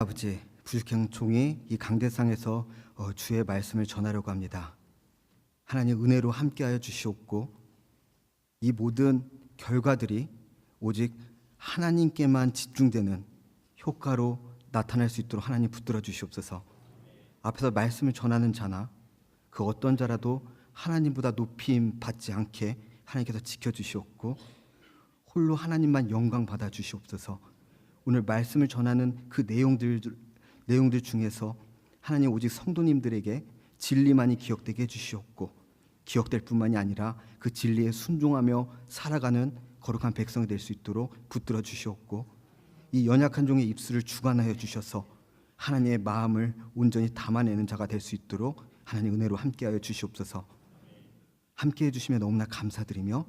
아버지, 부족한 종이 이 강대상에서 주의 말씀을 전하려고 합니다. 하나님 은혜로 함께하여 주시옵고 이 모든 결과들이 오직 하나님께만 집중되는 효과로 나타날 수 있도록 하나님 붙들어 주시옵소서. 앞에서 말씀을 전하는 자나 그 어떤 자라도 하나님보다 높임 받지 않게 하나님께서 지켜주시옵고 홀로 하나님만 영광 받아 주시옵소서. 오늘 말씀을 전하는 그 내용들 중에서 하나님 오직 성도님들에게 진리만이 기억되게 해주시옵고 기억될 뿐만이 아니라 그 진리에 순종하며 살아가는 거룩한 백성이 될 수 있도록 붙들어 주시옵고 이 연약한 종의 입술을 주관하여 주셔서 하나님의 마음을 온전히 담아내는 자가 될 수 있도록 하나님 은혜로 함께하여 주시옵소서. 함께해 주시면 너무나 감사드리며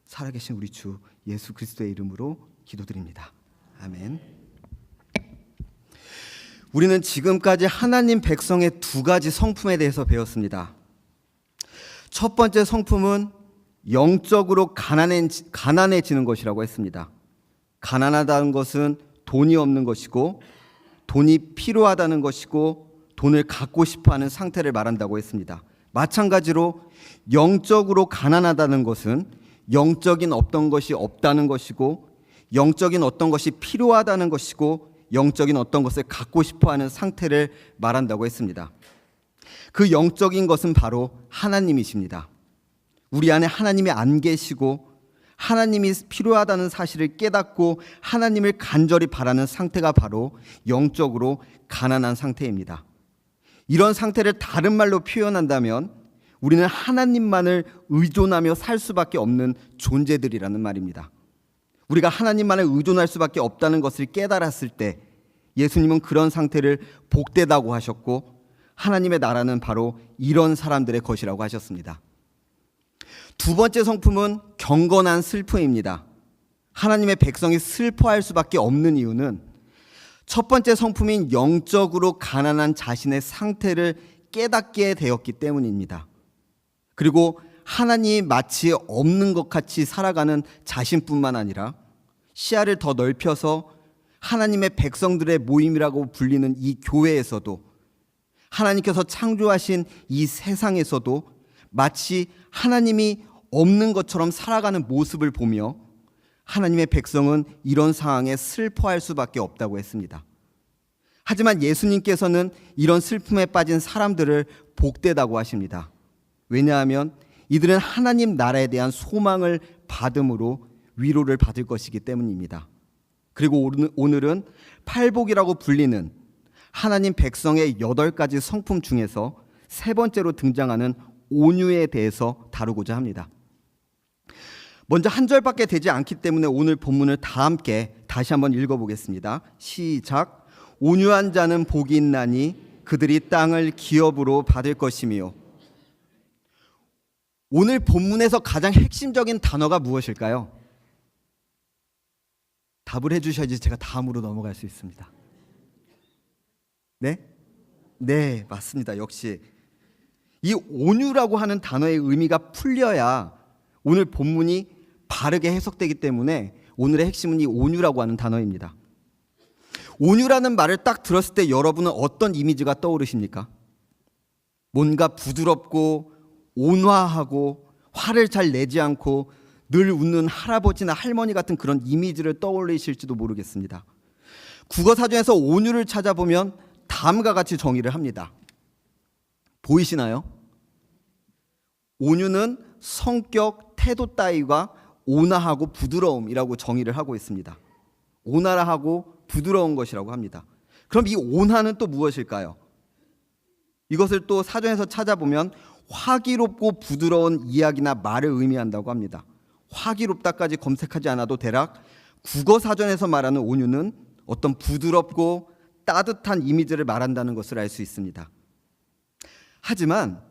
살아계신 우리 주 예수 그리스도의 이름으로 기도드립니다. 아멘. 우리는 지금까지 하나님 백성의 두 가지 성품에 대해서 배웠습니다. 첫 번째 성품은 영적으로 가난해지는 것이라고 했습니다. 가난하다는 것은 돈이 없는 것이고 돈이 필요하다는 것이고 돈을 갖고 싶어하는 상태를 말한다고 했습니다. 마찬가지로 영적으로 가난하다는 것은 영적인 어떤 것이 없다는 것이고 영적인 어떤 것이 필요하다는 것이고 영적인 어떤 것을 갖고 싶어하는 상태를 말한다고 했습니다. 그 영적인 것은 바로 하나님이십니다. 우리 안에 하나님이 안 계시고 하나님이 필요하다는 사실을 깨닫고 하나님을 간절히 바라는 상태가 바로 영적으로 가난한 상태입니다. 이런 상태를 다른 말로 표현한다면 우리는 하나님만을 의존하며 살 수밖에 없는 존재들이라는 말입니다. 우리가 하나님만을 의존할 수밖에 없다는 것을 깨달았을 때 예수님은 그런 상태를 복되다고 하셨고 하나님의 나라는 바로 이런 사람들의 것이라고 하셨습니다. 두 번째 성품은 경건한 슬픔입니다. 하나님의 백성이 슬퍼할 수밖에 없는 이유는 첫 번째 성품인 영적으로 가난한 자신의 상태를 깨닫게 되었기 때문입니다. 그리고 하나님이 마치 없는 것 같이 살아가는 자신뿐만 아니라 시야를 더 넓혀서 하나님의 백성들의 모임이라고 불리는 이 교회에서도 하나님께서 창조하신 이 세상에서도 마치 하나님이 없는 것처럼 살아가는 모습을 보며 하나님의 백성은 이런 상황에 슬퍼할 수밖에 없다고 했습니다. 하지만 예수님께서는 이런 슬픔에 빠진 사람들을 복되다고 하십니다. 왜냐하면 이들은 하나님 나라에 대한 소망을 받음으로 위로를 받을 것이기 때문입니다. 그리고 오늘은 팔복이라고 불리는 하나님 백성의 8가지 성품 중에서 세 번째로 등장하는 온유에 대해서 다루고자 합니다. 먼저 한 절밖에 되지 않기 때문에 오늘 본문을 다 함께 다시 한번 읽어보겠습니다. 시작. 온유한 자는 복이 있나니 그들이 땅을 기업으로 받을 것이며. 오늘 본문에서 가장 핵심적인 단어가 무엇일까요? 답을 해주셔야지 제가 다음으로 넘어갈 수 있습니다. 네, 맞습니다. 역시 이 온유라고 하는 단어의 의미가 풀려야 오늘 본문이 바르게 해석되기 때문에 오늘의 핵심은 이 온유라고 하는 단어입니다. 온유라는 말을 딱 들었을 때 여러분은 어떤 이미지가 떠오르십니까? 뭔가 부드럽고 온화하고 화를 잘 내지 않고 늘 웃는 할아버지나 할머니 같은 그런 이미지를 떠올리실지도 모르겠습니다. 국어사전에서 온유를 찾아보면 다음과 같이 정의를 합니다. 보이시나요? 온유는 성격, 태도 따위가 온화하고 부드러움이라고 정의를 하고 있습니다. 온화하고 부드러운 것이라고 합니다. 그럼 이 온화는 또 무엇일까요? 이것을 또 사전에서 찾아보면 화기롭고 부드러운 이야기나 말을 의미한다고 합니다. 화기롭다까지 검색하지 않아도 대략 국어사전에서 말하는 온유는 어떤 부드럽고 따뜻한 이미지를 말한다는 것을 알 수 있습니다. 하지만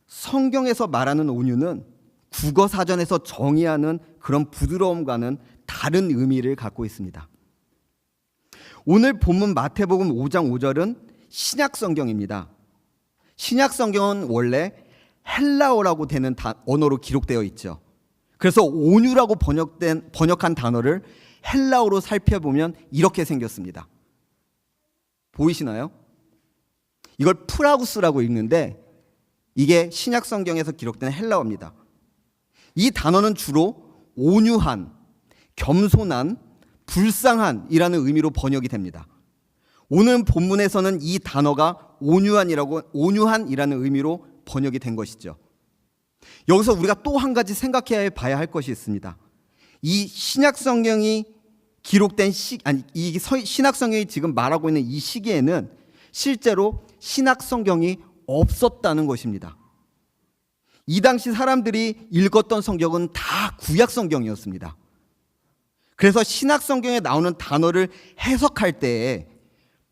성경에서 말하는 온유는 국어사전에서 정의하는 그런 부드러움과는 다른 의미를 갖고 있습니다. 오늘 본문 마태복음 5장 5절은 신약성경입니다. 신약성경은 원래 헬라어라고 되는 언어로 기록되어 있죠. 그래서 온유라고 번역한 단어를 헬라어로 살펴보면 이렇게 생겼습니다. 보이시나요? 이걸 프라우스라고 읽는데 이게 신약 성경에서 기록된 헬라어입니다. 이 단어는 주로 온유한, 겸손한, 불쌍한이라는 의미로 번역이 됩니다. 오늘 본문에서는 이 단어가 온유한이라는 의미로 번역이 된 것이죠. 여기서 우리가 또 한 가지 생각해야 봐야 할 것이 있습니다. 이 신약 성경이 기록된 신약 성경이 지금 말하고 있는 이 시기에는 실제로 신약 성경이 없었다는 것입니다. 이 당시 사람들이 읽었던 성경은 다 구약 성경이었습니다. 그래서 신약 성경에 나오는 단어를 해석할 때에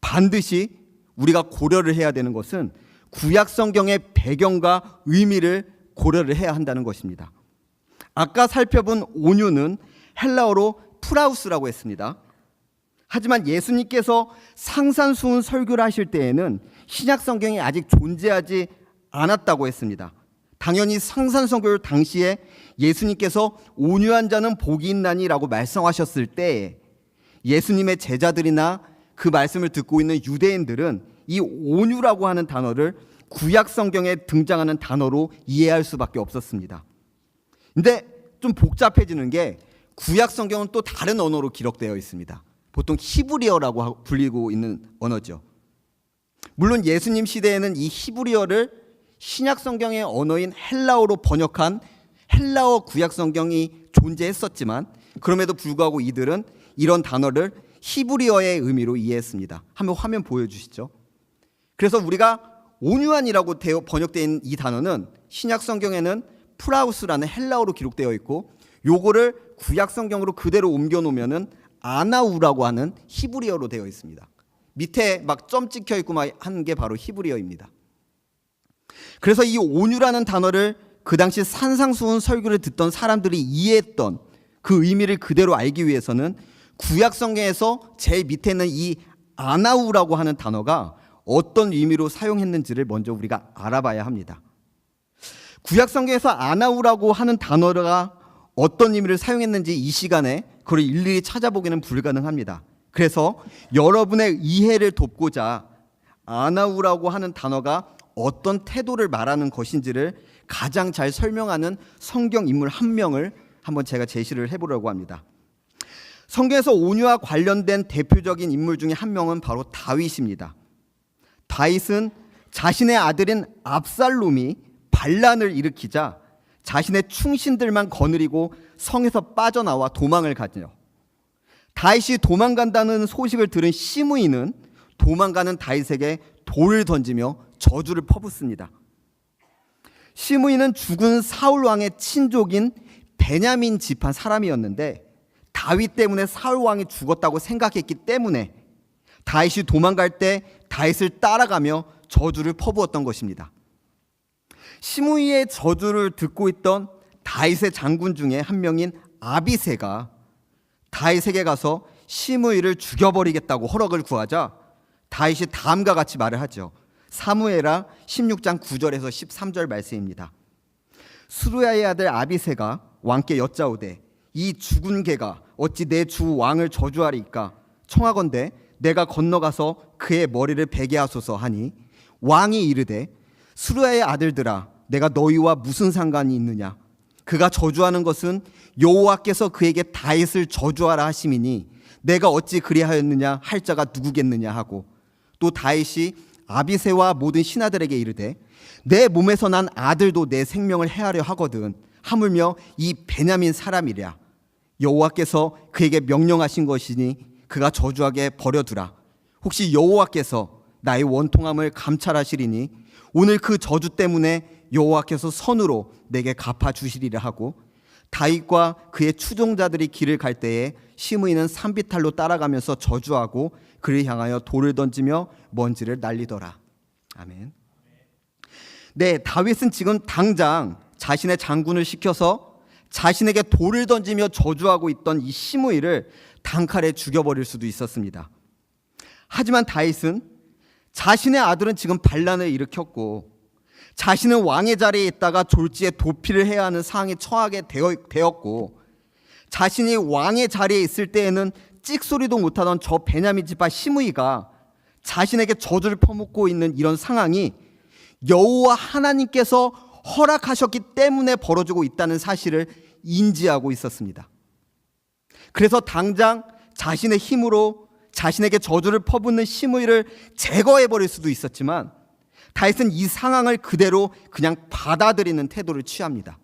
반드시 우리가 고려를 해야 되는 것은 구약 성경의 배경과 의미를 고려를 해야 한다는 것입니다. 아까 살펴본 온유는 헬라어로 프라우스라고 했습니다. 하지만 예수님께서 상산수훈 설교를 하실 때에는 신약 성경이 아직 존재하지 않았다고 했습니다. 당연히 상산선교 당시에 예수님께서 온유한 자는 복이 있나니라고 말씀하셨을 때 예수님의 제자들이나 그 말씀을 듣고 있는 유대인들은 이 온유라고 하는 단어를 구약 성경에 등장하는 단어로 이해할 수밖에 없었습니다. 근데 좀 복잡해지는 게 구약 성경은 또 다른 언어로 기록되어 있습니다. 보통 히브리어라고 불리고 있는 언어죠. 물론 예수님 시대에는 이 히브리어를 신약 성경의 언어인 헬라어로 번역한 헬라어 구약 성경이 존재했었지만 그럼에도 불구하고 이들은 이런 단어를 히브리어의 의미로 이해했습니다. 한번 화면 보여주시죠. 그래서 우리가 온유한이라고 번역되어 있는 이 단어는 신약 성경에는 프라우스라는 헬라어로 기록되어 있고 요거를 구약 성경으로 그대로 옮겨 놓으면은 아나우라고 하는 히브리어로 되어 있습니다. 밑에 막 점 찍혀 있고 막 하는 게 바로 히브리어입니다. 그래서 이 온유라는 단어를 그 당시 산상수훈 설교를 듣던 사람들이 이해했던 그 의미를 그대로 알기 위해서는 구약 성경에서 제일 밑에 있는 이 아나우라고 하는 단어가 어떤 의미로 사용했는지를 먼저 우리가 알아봐야 합니다. 구약 성경에서 아나우라고 하는 단어가 어떤 의미를 사용했는지 이 시간에 그걸 일일이 찾아보기는 불가능합니다. 그래서 여러분의 이해를 돕고자 아나우라고 하는 단어가 어떤 태도를 말하는 것인지를 가장 잘 설명하는 성경 인물 한 명을 한번 제가 제시를 해보려고 합니다. 성경에서 온유와 관련된 대표적인 인물 중에 한 명은 바로 다윗입니다. 다윗은 자신의 아들인 압살롬이 반란을 일으키자 자신의 충신들만 거느리고 성에서 빠져나와 도망을 가죠. 다윗이 도망간다는 소식을 들은 시므이는 도망가는 다윗에게 돌을 던지며 저주를 퍼붓습니다. 시므이는 죽은 사울 왕의 친족인 베냐민 집안 사람이었는데 다윗 때문에 사울 왕이 죽었다고 생각했기 때문에 다윗이 도망갈 때 다윗을 따라가며 저주를 퍼부었던 것입니다. 시므이의 저주를 듣고 있던 다윗의 장군 중에 한 명인 아비새가 다윗에게 가서 시므이를 죽여버리겠다고 허락을 구하자 다윗이 다음과 같이 말을 하죠. 사무엘하 16장 9절에서 13절 말씀입니다. 수루야의 아들 아비새가 왕께 여짜오되 이 죽은 개가 어찌 내 주 왕을 저주하리이까 청하건대 내가 건너가서 그의 머리를 베게 하소서 하니 왕이 이르되 수루야의 아들들아 내가 너희와 무슨 상관이 있느냐 그가 저주하는 것은 여호와께서 그에게 다윗을 저주하라 하심이니 내가 어찌 그리하였느냐 할 자가 누구겠느냐 하고 또 다윗이 아비새와 모든 신하들에게 이르되 내 몸에서 난 아들도 내 생명을 해하려 하거든 하물며 이 베냐민 사람이랴 여호와께서 그에게 명령하신 것이니 그가 저주하게 버려두라 혹시 여호와께서 나의 원통함을 감찰하시리니 오늘 그 저주 때문에 여호와께서 선으로 내게 갚아주시리라 하고 다윗과 그의 추종자들이 길을 갈 때에 시므이는 산비탈로 따라가면서 저주하고 그를 향하여 돌을 던지며 먼지를 날리더라. 아멘. 네, 다윗은 지금 당장 자신의 장군을 시켜서 자신에게 돌을 던지며 저주하고 있던 이 시므이를 단칼에 죽여버릴 수도 있었습니다. 하지만 다윗은 자신의 아들은 지금 반란을 일으켰고 자신은 왕의 자리에 있다가 졸지에 도피를 해야 하는 상황에 처하게 되었고 자신이 왕의 자리에 있을 때에는 찍소리도 못하던 저 베냐민 집안 시므이가 자신에게 저주를 퍼붓고 있는 이런 상황이 여호와 하나님께서 허락하셨기 때문에 벌어지고 있다는 사실을 인지하고 있었습니다. 그래서 당장 자신의 힘으로 자신에게 저주를 퍼붓는 시므이를 제거해버릴 수도 있었지만 다윗은 이 상황을 그대로 그냥 받아들이는 태도를 취합니다.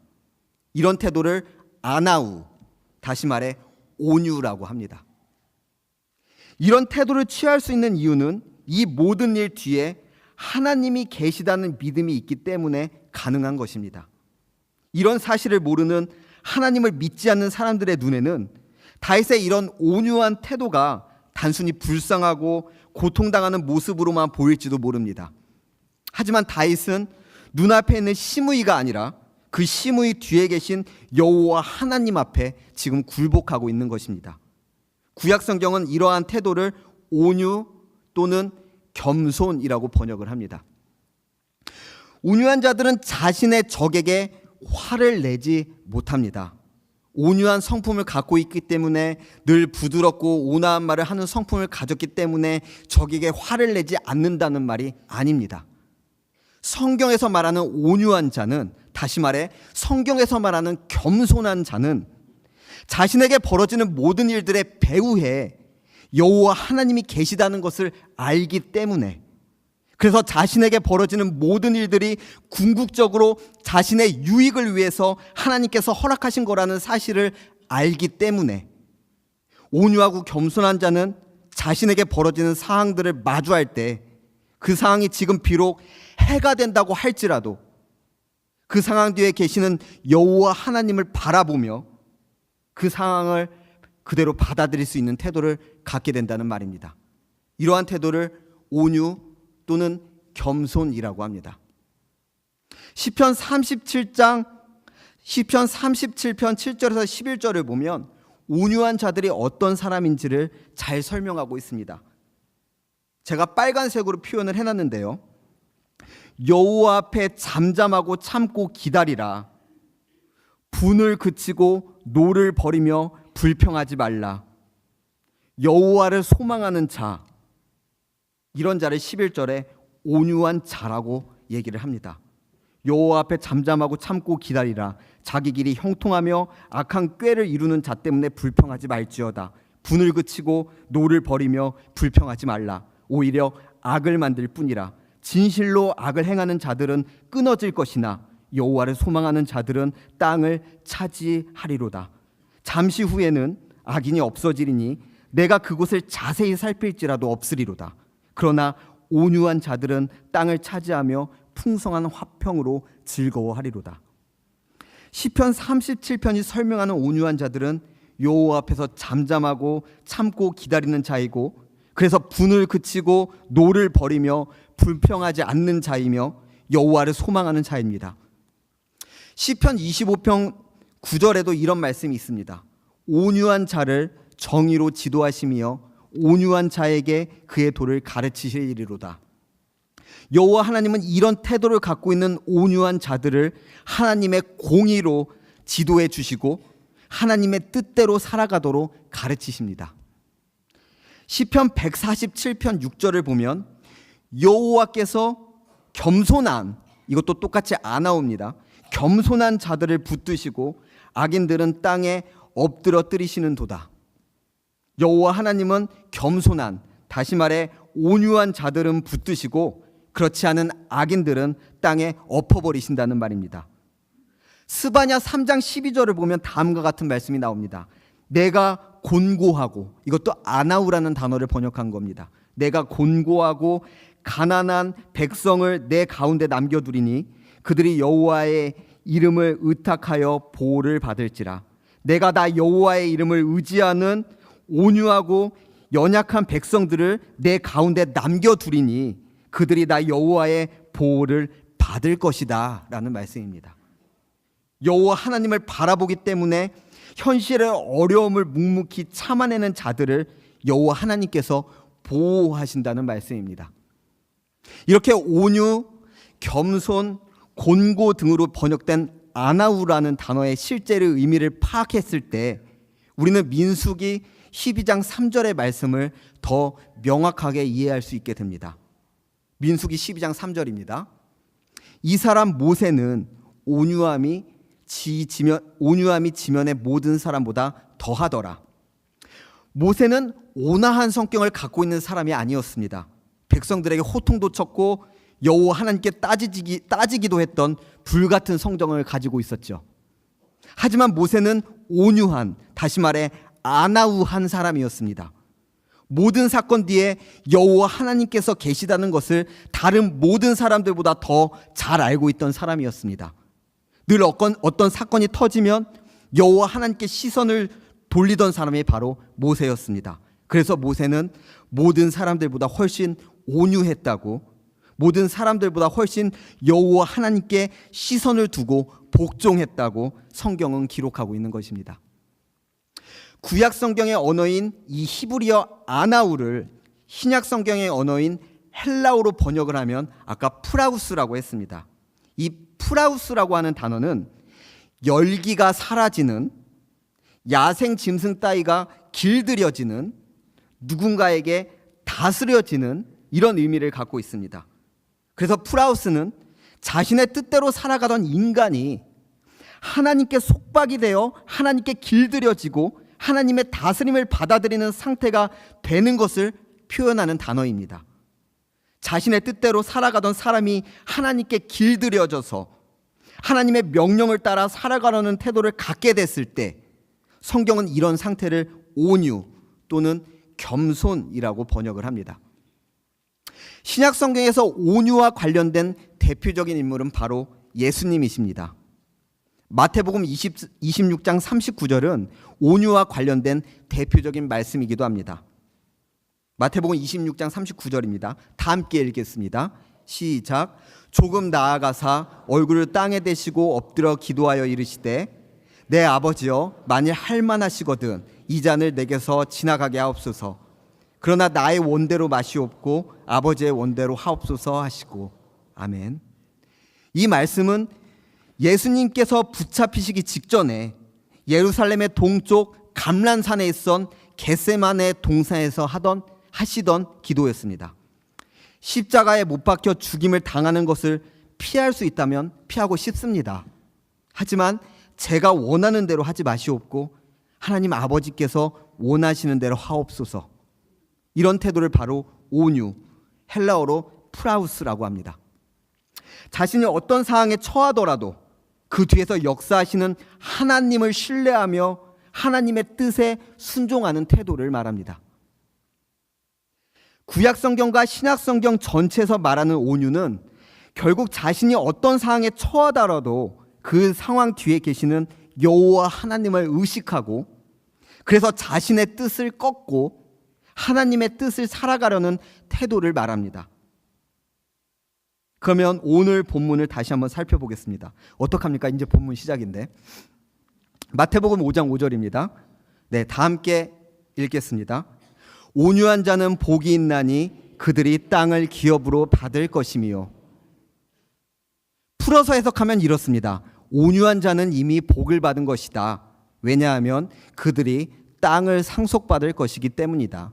이런 태도를 아나우, 다시 말해 온유라고 합니다. 이런 태도를 취할 수 있는 이유는 이 모든 일 뒤에 하나님이 계시다는 믿음이 있기 때문에 가능한 것입니다. 이런 사실을 모르는 하나님을 믿지 않는 사람들의 눈에는 다윗의 이런 온유한 태도가 단순히 불쌍하고 고통당하는 모습으로만 보일지도 모릅니다. 하지만 다윗은 눈앞에 있는 시므이가 아니라 그 시므이 뒤에 계신 여호와 하나님 앞에 지금 굴복하고 있는 것입니다. 구약 성경은 이러한 태도를 온유 또는 겸손이라고 번역을 합니다. 온유한 자들은 자신의 적에게 화를 내지 못합니다. 온유한 성품을 갖고 있기 때문에, 늘 부드럽고 온화한 말을 하는 성품을 가졌기 때문에 적에게 화를 내지 않는다는 말이 아닙니다. 성경에서 말하는 온유한 자는, 다시 말해 성경에서 말하는 겸손한 자는 자신에게 벌어지는 모든 일들의 배후에 여호와 하나님이 계시다는 것을 알기 때문에, 그래서 자신에게 벌어지는 모든 일들이 궁극적으로 자신의 유익을 위해서 하나님께서 허락하신 거라는 사실을 알기 때문에, 온유하고 겸손한 자는 자신에게 벌어지는 상황들을 마주할 때 그 상황이 지금 비록 해가 된다고 할지라도 그 상황 뒤에 계시는 여호와 하나님을 바라보며 그 상황을 그대로 받아들일 수 있는 태도를 갖게 된다는 말입니다. 이러한 태도를 온유 또는 겸손이라고 합니다. 시편 37편 7절에서 11절을 보면 온유한 자들이 어떤 사람인지를 잘 설명하고 있습니다. 제가 빨간색으로 표현을 해놨는데요. 여호와 앞에 잠잠하고 참고 기다리라. 분을 그치고 노를 버리며 불평하지 말라. 여호와를 소망하는 자, 이런 자를 11절에 온유한 자라고 얘기를 합니다. 여호와 앞에 잠잠하고 참고 기다리라. 자기 길이 형통하며 악한 꾀를 이루는 자 때문에 불평하지 말지어다. 분을 그치고 노를 버리며 불평하지 말라. 오히려 악을 만들 뿐이라. 진실로 악을 행하는 자들은 끊어질 것이나 여호와를 소망하는 자들은 땅을 차지하리로다. 잠시 후에는 악인이 없어지리니 내가 그곳을 자세히 살필지라도 없으리로다. 그러나 온유한 자들은 땅을 차지하며 풍성한 화평으로 즐거워하리로다. 시편 37편이 설명하는 온유한 자들은 여호와 앞에서 잠잠하고 참고 기다리는 자이고, 그래서 분을 그치고 노를 버리며 불평하지 않는 자이며 여호와를 소망하는 자입니다. 시편 25편 9절에도 이런 말씀이 있습니다. 온유한 자를 정의로 지도하시며 온유한 자에게 그의 도를 가르치시리로다. 여호와 하나님은 이런 태도를 갖고 있는 온유한 자들을 하나님의 공의로 지도해 주시고 하나님의 뜻대로 살아가도록 가르치십니다. 시편 147편 6절을 보면 여호와께서 겸손한, 이것도 똑같이 안 나옵니다. 겸손한 자들을 붙드시고 악인들은 땅에 엎드려 뜨리시는 도다. 여호와 하나님은 겸손한, 다시 말해 온유한 자들은 붙드시고 그렇지 않은 악인들은 땅에 엎어버리신다는 말입니다. 스바냐 3장 12절을 보면 다음과 같은 말씀이 나옵니다. 내가 곤고하고, 이것도 아나우라는 단어를 번역한 겁니다. 내가 곤고하고 가난한 백성을 내 가운데 남겨두리니 그들이 여호와의 이름을 의탁하여 보호를 받을지라. 내가 나 여호와의 이름을 의지하는 온유하고 연약한 백성들을 내 가운데 남겨두리니 그들이 나 여호와의 보호를 받을 것이다 라는 말씀입니다. 여호와 하나님을 바라보기 때문에 현실의 어려움을 묵묵히 참아내는 자들을 여호와 하나님께서 보호하신다는 말씀입니다. 이렇게 온유, 겸손, 곤고 등으로 번역된 아나우라는 단어의 실제의 의미를 파악했을 때 우리는 민수기 12장 3절의 말씀을 더 명확하게 이해할 수 있게 됩니다. 민수기 12장 3절입니다. 이 사람 모세는 온유함이 지면의 모든 사람보다 더하더라. 모세는 온화한 성격을 갖고 있는 사람이 아니었습니다. 백성들에게 호통도 쳤고 여호와 하나님께 따지기도 했던 불같은 성정을 가지고 있었죠. 하지만 모세는 온유한, 다시 말해 아나우한 사람이었습니다. 모든 사건 뒤에 여호와 하나님께서 계시다는 것을 다른 모든 사람들보다 더 잘 알고 있던 사람이었습니다. 늘 어떤 사건이 터지면 여호와 하나님께 시선을 돌리던 사람이 바로 모세였습니다. 그래서 모세는 모든 사람들보다 훨씬 온유했다고, 모든 사람들보다 훨씬 여호와 하나님께 시선을 두고 복종했다고 성경은 기록하고 있는 것입니다. 구약 성경의 언어인 이 히브리어 아나우를 신약 성경의 언어인 헬라어로 번역을 하면 아까 프라우스라고 했습니다. 이 프라우스라고 하는 단어는 열기가 사라지는, 야생 짐승 따위가 길들여지는, 누군가에게 다스려지는 이런 의미를 갖고 있습니다. 그래서 프라우스는 자신의 뜻대로 살아가던 인간이 하나님께 속박이 되어 하나님께 길들여지고 하나님의 다스림을 받아들이는 상태가 되는 것을 표현하는 단어입니다. 자신의 뜻대로 살아가던 사람이 하나님께 길들여져서 하나님의 명령을 따라 살아가려는 태도를 갖게 됐을 때 성경은 이런 상태를 온유 또는 겸손이라고 번역을 합니다. 신약 성경에서 온유와 관련된 대표적인 인물은 바로 예수님이십니다. 마태복음 26장 39절은 온유와 관련된 대표적인 말씀이기도 합니다. 마태복음 26장 39절입니다. 다 함께 읽겠습니다. 시작. 조금 나아가사 얼굴을 땅에 대시고 엎드려 기도하여 이르시되 내 아버지여 만일 할만하시거든 이 잔을 내게서 지나가게 하옵소서. 그러나 나의 원대로 마시옵고 아버지의 원대로 하옵소서 하시고. 아멘. 이 말씀은 예수님께서 붙잡히시기 직전에 예루살렘의 동쪽 감람산에 있던 겟세마네 동산에서 하시던 기도였습니다. 십자가에 못 박혀 죽임을 당하는 것을 피할 수 있다면 피하고 싶습니다. 하지만 제가 원하는 대로 하지 마시옵고 하나님 아버지께서 원하시는 대로 하옵소서. 이런 태도를 바로 온유, 헬라어로 프라우스라고 합니다. 자신이 어떤 상황에 처하더라도 그 뒤에서 역사하시는 하나님을 신뢰하며 하나님의 뜻에 순종하는 태도를 말합니다. 구약 성경과 신약 성경 전체에서 말하는 온유는 결국 자신이 어떤 상황에 처하더라도 그 상황 뒤에 계시는 여호와 하나님을 의식하고 그래서 자신의 뜻을 꺾고 하나님의 뜻을 살아가려는 태도를 말합니다. 그러면 오늘 본문을 다시 한번 살펴보겠습니다. 어떡합니까? 이제 본문 시작인데. 마태복음 5장 5절입니다. 네, 다 함께 읽겠습니다. 온유한 자는 복이 있나니 그들이 땅을 기업으로 받을 것이며. 풀어서 해석하면 이렇습니다. 온유한 자는 이미 복을 받은 것이다. 왜냐하면 그들이 땅을 상속받을 것이기 때문이다.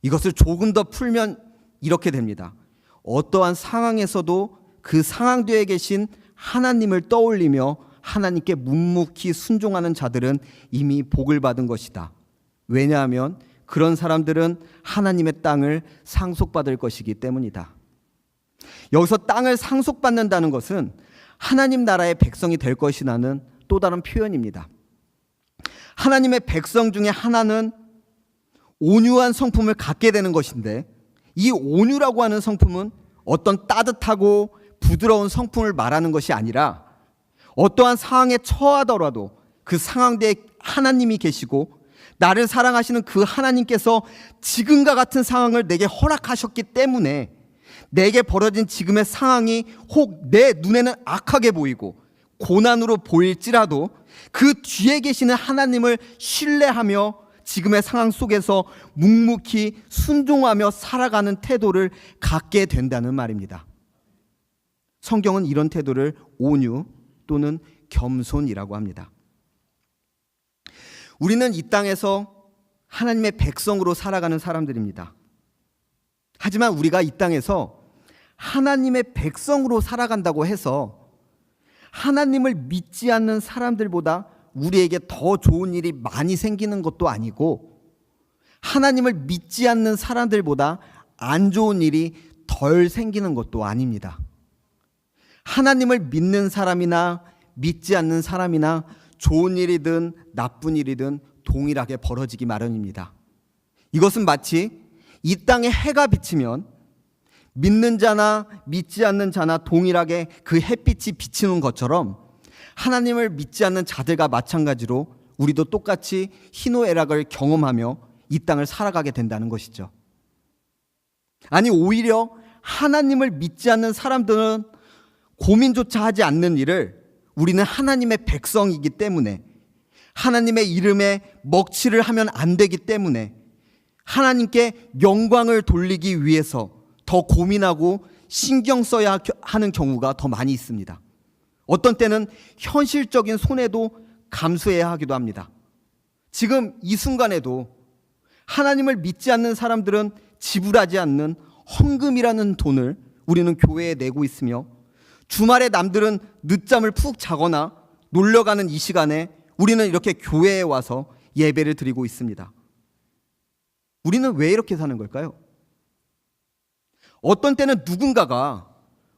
이것을 조금 더 풀면 이렇게 됩니다. 어떠한 상황에서도 그 상황 뒤에 계신 하나님을 떠올리며 하나님께 묵묵히 순종하는 자들은 이미 복을 받은 것이다. 왜냐하면 그런 사람들은 하나님의 땅을 상속받을 것이기 때문이다. 여기서 땅을 상속받는다는 것은 하나님 나라의 백성이 될 것이라는 또 다른 표현입니다. 하나님의 백성 중에 하나는 온유한 성품을 갖게 되는 것인데 이 온유라고 하는 성품은 어떤 따뜻하고 부드러운 성품을 말하는 것이 아니라 어떠한 상황에 처하더라도 그 상황 뒤에 하나님이 계시고 나를 사랑하시는 그 하나님께서 지금과 같은 상황을 내게 허락하셨기 때문에 내게 벌어진 지금의 상황이 혹 내 눈에는 악하게 보이고 고난으로 보일지라도 그 뒤에 계시는 하나님을 신뢰하며 지금의 상황 속에서 묵묵히 순종하며 살아가는 태도를 갖게 된다는 말입니다. 성경은 이런 태도를 온유 또는 겸손이라고 합니다. 우리는 이 땅에서 하나님의 백성으로 살아가는 사람들입니다. 하지만 우리가 이 땅에서 하나님의 백성으로 살아간다고 해서 하나님을 믿지 않는 사람들보다 우리에게 더 좋은 일이 많이 생기는 것도 아니고, 하나님을 믿지 않는 사람들보다 안 좋은 일이 덜 생기는 것도 아닙니다. 하나님을 믿는 사람이나 믿지 않는 사람이나 좋은 일이든 나쁜 일이든 동일하게 벌어지기 마련입니다. 이것은 마치 이 땅에 해가 비치면 믿는 자나 믿지 않는 자나 동일하게 그 햇빛이 비치는 것처럼, 하나님을 믿지 않는 자들과 마찬가지로 우리도 똑같이 희노애락을 경험하며 이 땅을 살아가게 된다는 것이죠. 아니, 오히려 하나님을 믿지 않는 사람들은 고민조차 하지 않는 일을 우리는 하나님의 백성이기 때문에, 하나님의 이름에 먹칠을 하면 안 되기 때문에 하나님께 영광을 돌리기 위해서 더 고민하고 신경 써야 하는 경우가 더 많이 있습니다. 어떤 때는 현실적인 손해도 감수해야 하기도 합니다. 지금 이 순간에도 하나님을 믿지 않는 사람들은 지불하지 않는 헌금이라는 돈을 우리는 교회에 내고 있으며, 주말에 남들은 늦잠을 푹 자거나 놀러가는 이 시간에 우리는 이렇게 교회에 와서 예배를 드리고 있습니다. 우리는 왜 이렇게 사는 걸까요? 어떤 때는 누군가가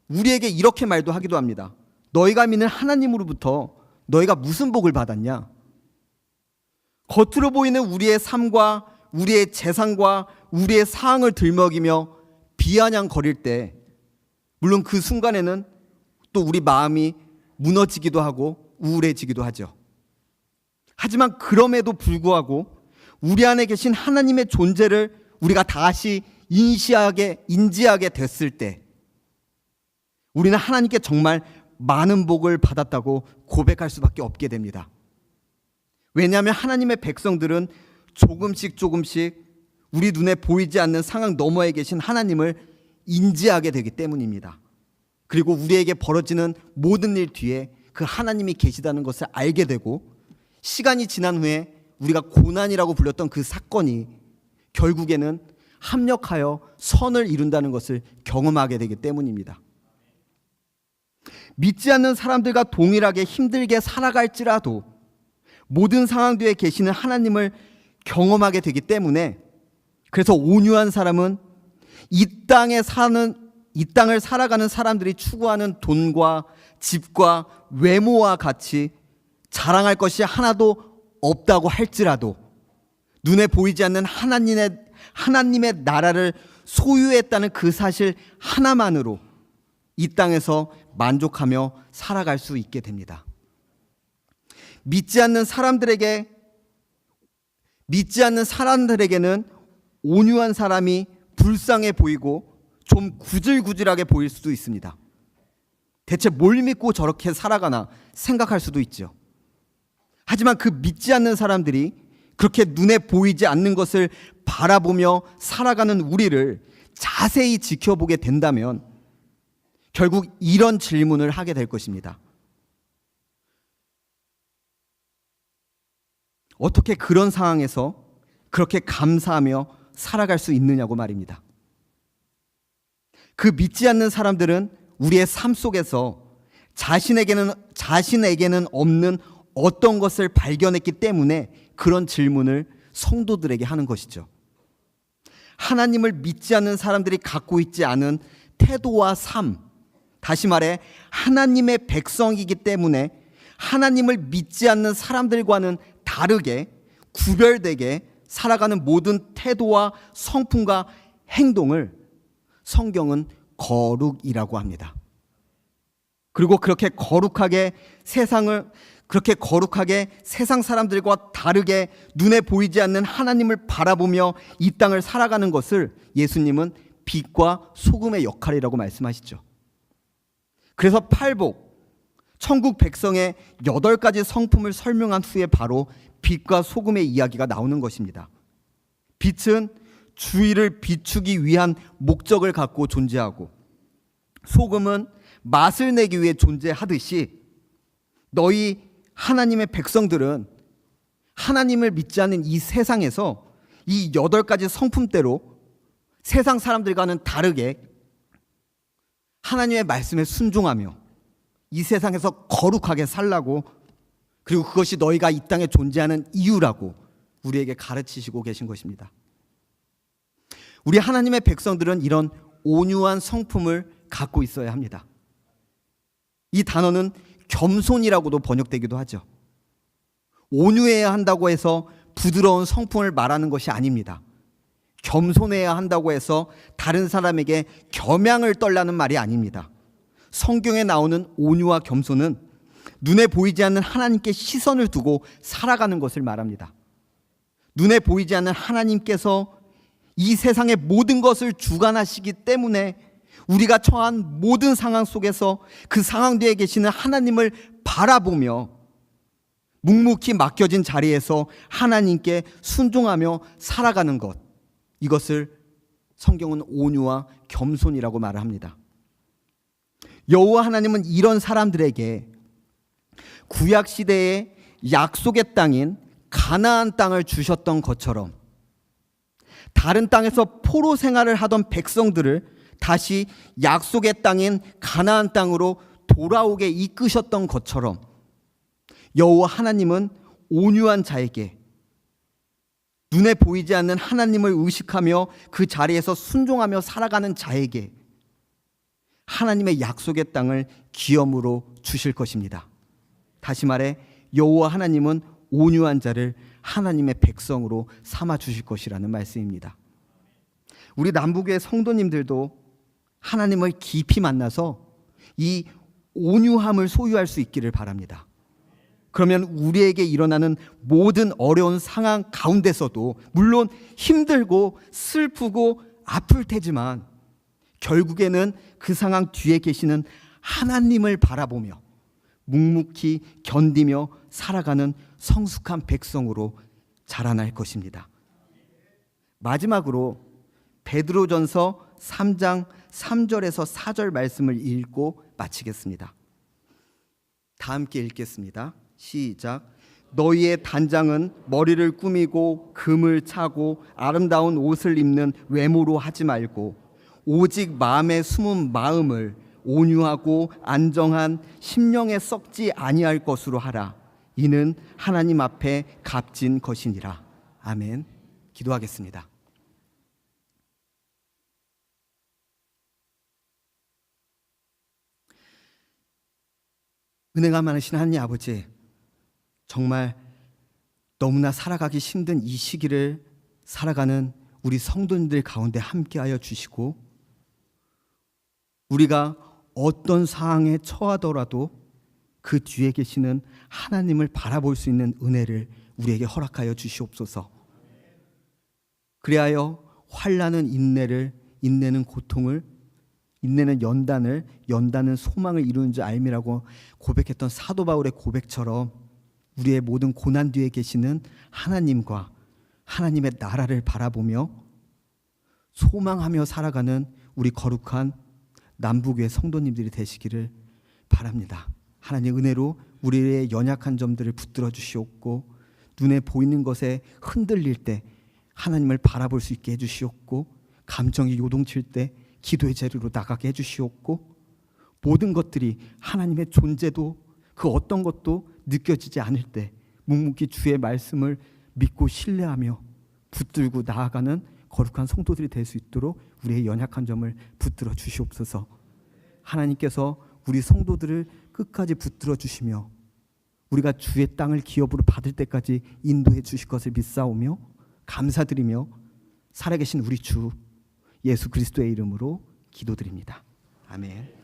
우리에게 이렇게 말도 하기도 합니다. 너희가 믿는 하나님으로부터 너희가 무슨 복을 받았냐? 겉으로 보이는 우리의 삶과 우리의 재산과 우리의 사항을 들먹이며 비아냥거릴 때, 물론 그 순간에는 또 우리 마음이 무너지기도 하고 우울해지기도 하죠. 하지만 그럼에도 불구하고 우리 안에 계신 하나님의 존재를 우리가 다시 인지하게 됐을 때, 우리는 하나님께 정말 많은 복을 받았다고 고백할 수밖에 없게 됩니다. 왜냐하면 하나님의 백성들은 조금씩 우리 눈에 보이지 않는 상황 너머에 계신 하나님을 인지하게 되기 때문입니다. 그리고 우리에게 벌어지는 모든 일 뒤에 그 하나님이 계시다는 것을 알게 되고, 시간이 지난 후에 우리가 고난이라고 불렸던 그 사건이 결국에는 합력하여 선을 이룬다는 것을 경험하게 되기 때문입니다. 믿지 않는 사람들과 동일하게 힘들게 살아갈지라도 모든 상황 뒤에 계시는 하나님을 경험하게 되기 때문에, 그래서 온유한 사람은 이 땅을 살아가는 사람들이 추구하는 돈과 집과 외모와 같이 자랑할 것이 하나도 없다고 할지라도 눈에 보이지 않는 하나님의 나라를 소유했다는 그 사실 하나만으로 이 땅에서 만족하며 살아갈 수 있게 됩니다. 믿지 않는 사람들에게는 온유한 사람이 불쌍해 보이고 좀 구질구질하게 보일 수도 있습니다. 대체 뭘 믿고 저렇게 살아가나 생각할 수도 있죠. 하지만 그 믿지 않는 사람들이 그렇게 눈에 보이지 않는 것을 바라보며 살아가는 우리를 자세히 지켜보게 된다면 결국 이런 질문을 하게 될 것입니다. 어떻게 그런 상황에서 그렇게 감사하며 살아갈 수 있느냐고 말입니다. 그 믿지 않는 사람들은 우리의 삶 속에서 자신에게는 없는 어떤 것을 발견했기 때문에 그런 질문을 성도들에게 하는 것이죠. 하나님을 믿지 않는 사람들이 갖고 있지 않은 태도와 삶, 다시 말해 하나님의 백성이기 때문에 하나님을 믿지 않는 사람들과는 다르게 구별되게 살아가는 모든 태도와 성품과 행동을 성경은 거룩이라고 합니다. 그리고 그렇게 거룩하게 세상 사람들과 다르게 눈에 보이지 않는 하나님을 바라보며 이 땅을 살아가는 것을 예수님은 빛과 소금의 역할이라고 말씀하시죠. 그래서 팔복, 천국 백성의 8가지 성품을 설명한 후에 바로 빛과 소금의 이야기가 나오는 것입니다. 빛은 주위를 비추기 위한 목적을 갖고 존재하고, 소금은 맛을 내기 위해 존재하듯이 너희 하나님의 백성들은 하나님을 믿지 않는 이 세상에서 이 8가지 성품대로 세상 사람들과는 다르게 하나님의 말씀에 순종하며 이 세상에서 거룩하게 살라고, 그리고 그것이 너희가 이 땅에 존재하는 이유라고 우리에게 가르치시고 계신 것입니다. 우리 하나님의 백성들은 이런 온유한 성품을 갖고 있어야 합니다. 이 단어는 겸손이라고도 번역되기도 하죠. 온유해야 한다고 해서 부드러운 성품을 말하는 것이 아닙니다. 겸손해야 한다고 해서 다른 사람에게 겸양을 떨라는 말이 아닙니다. 성경에 나오는 온유와 겸손은 눈에 보이지 않는 하나님께 시선을 두고 살아가는 것을 말합니다. 눈에 보이지 않는 하나님께서 이 세상의 모든 것을 주관하시기 때문에 우리가 처한 모든 상황 속에서 그 상황 뒤에 계시는 하나님을 바라보며 묵묵히 맡겨진 자리에서 하나님께 순종하며 살아가는 것, 이것을 성경은 온유와 겸손이라고 말을 합니다. 여호와 하나님은 이런 사람들에게 구약 시대의 약속의 땅인 가나안 땅을 주셨던 것처럼 다른 땅에서 포로 생활을 하던 백성들을 다시 약속의 땅인 가나안 땅으로 돌아오게 이끄셨던 것처럼 여호와 하나님은 온유한 자에게, 눈에 보이지 않는 하나님을 의식하며 그 자리에서 순종하며 살아가는 자에게 하나님의 약속의 땅을 기업으로 주실 것입니다. 다시 말해 여호와 하나님은 온유한 자를 하나님의 백성으로 삼아 주실 것이라는 말씀입니다. 우리 남북의 성도님들도 하나님을 깊이 만나서 이 온유함을 소유할 수 있기를 바랍니다. 그러면 우리에게 일어나는 모든 어려운 상황 가운데서도 물론 힘들고 슬프고 아플 테지만 결국에는 그 상황 뒤에 계시는 하나님을 바라보며 묵묵히 견디며 살아가는 성숙한 백성으로 자라날 것입니다. 마지막으로 베드로전서 3장 3절에서 4절 말씀을 읽고 마치겠습니다. 다 함께 읽겠습니다. 시작. 너희의 단장은 머리를 꾸미고 금을 차고 아름다운 옷을 입는 외모로 하지 말고 오직 마음에 숨은 마음을 온유하고 안정한 심령에 썩지 아니할 것으로 하라. 이는 하나님 앞에 값진 것이니라. 아멘. 기도하겠습니다. 은혜가 많으신 하나님 아버지, 정말 너무나 살아가기 힘든 이 시기를 살아가는 우리 성도님들 가운데 함께하여 주시고, 우리가 어떤 상황에 처하더라도 그 뒤에 계시는 하나님을 바라볼 수 있는 은혜를 우리에게 허락하여 주시옵소서. 그리하여 환난은 인내를, 인내는 고통을, 인내는 연단을, 연단은 소망을 이루는 줄 알미라고 고백했던 사도 바울의 고백처럼 우리의 모든 고난 뒤에 계시는 하나님과 하나님의 나라를 바라보며 소망하며 살아가는 우리 거룩한 남북의 성도님들이 되시기를 바랍니다. 하나님 은혜로 우리의 연약한 점들을 붙들어 주시옵고, 눈에 보이는 것에 흔들릴 때 하나님을 바라볼 수 있게 해주시옵고, 감정이 요동칠 때 기도의 자리로 나가게 해주시옵고, 모든 것들이 하나님의 존재도 그 어떤 것도 느껴지지 않을 때 묵묵히 주의 말씀을 믿고 신뢰하며 붙들고 나아가는 거룩한 성도들이 될 수 있도록 우리의 연약한 점을 붙들어 주시옵소서. 하나님께서 우리 성도들을 끝까지 붙들어 주시며 우리가 주의 땅을 기업으로 받을 때까지 인도해 주실 것을 믿사오며 감사드리며 살아계신 우리 주 예수 그리스도의 이름으로 기도드립니다. 아멘.